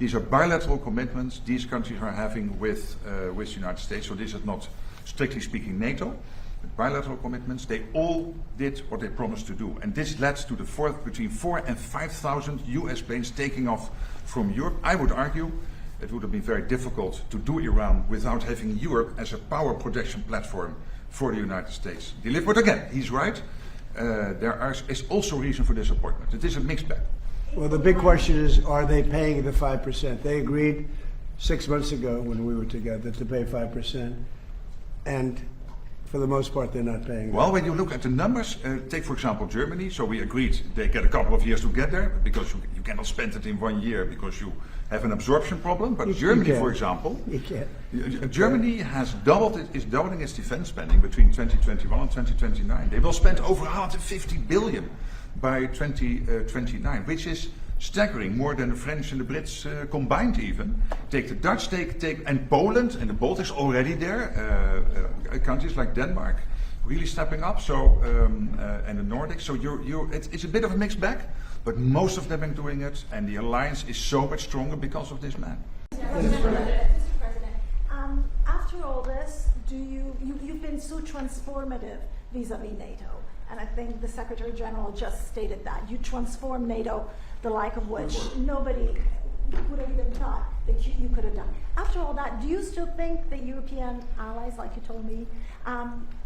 These are bilateral commitments these countries are having with the United States. So this is not, strictly speaking, NATO. Bilateral commitments. They all did what they promised to do, and this led to between 4,000 and 5,000 U.S. planes taking off from Europe. I would argue it would have been very difficult to do Iran without having Europe as a power projection platform for the United States. But again, he's right. There is also reason for disappointment. It is a mixed bag. Well, the big question is, are they paying the 5%? They agreed 6 months ago when we were together to pay 5%, and for the most part, they're not paying. Well, when you look at the numbers, take for example Germany. So we agreed they get a couple of years to get there because you cannot spend it in 1 year because you have an absorption problem. But Germany, for example, Germany is doubling its defense spending between 2021 and 2029. They will spend over 150 billion by 2029, which is staggering, more than the French and the Brits combined even. Take the Dutch, and Poland and the Baltics already there, countries like Denmark really stepping up, so and the Nordics. So it's a bit of a mixed bag, but most of them are doing it, and the alliance is so much stronger because of this man. Mr. President, after all this, you've been so transformative vis-a-vis NATO, and I think the Secretary General just stated that you transformed NATO, the like of which nobody would have even thought that you could have done. After all that, do you still think that European allies, like you told me,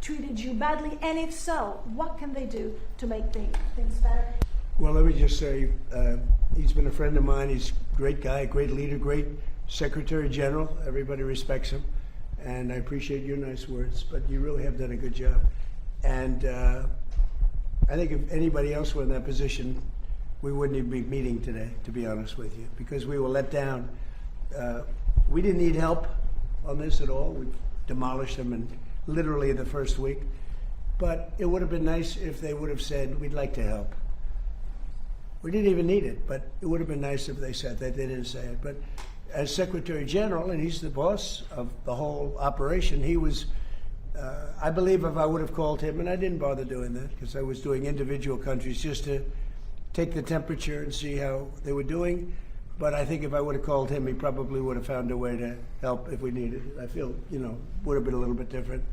treated you badly? And if so, what can they do to make things better? Well, let me just say, he's been a friend of mine. He's a great guy, great leader, great Secretary General. Everybody respects him. And I appreciate your nice words, but you really have done a good job. And I think if anybody else were in that position, we wouldn't even be meeting today, to be honest with you, because we were let down. We didn't need help on this at all. We demolished them in literally the first week. But it would have been nice if they would have said, we'd like to help. We didn't even need it, but it would have been nice if they said that. They didn't say it. But as Secretary General, and he's the boss of the whole operation, he was, I believe if I would have called him, and I didn't bother doing that because I was doing individual countries just to take the temperature and see how they were doing. But I think if I would have called him, he probably would have found a way to help if we needed it. I feel, would have been a little bit different.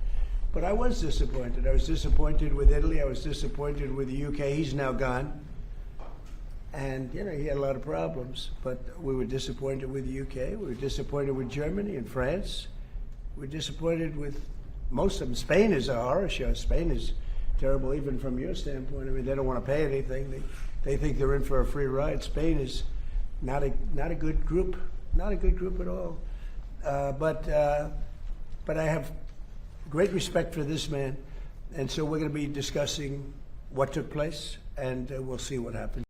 But I was disappointed. I was disappointed with Italy. I was disappointed with the UK. He's now gone. And, he had a lot of problems. But we were disappointed with the UK. We were disappointed with Germany and France. We were disappointed with most of them. Spain is a horror show. Spain is terrible even from your standpoint. I mean, they don't want to pay anything. They think they're in for a free ride. Spain is not a good group, not a good group at all. But I have great respect for this man, and so we're going to be discussing what took place, and we'll see what happens.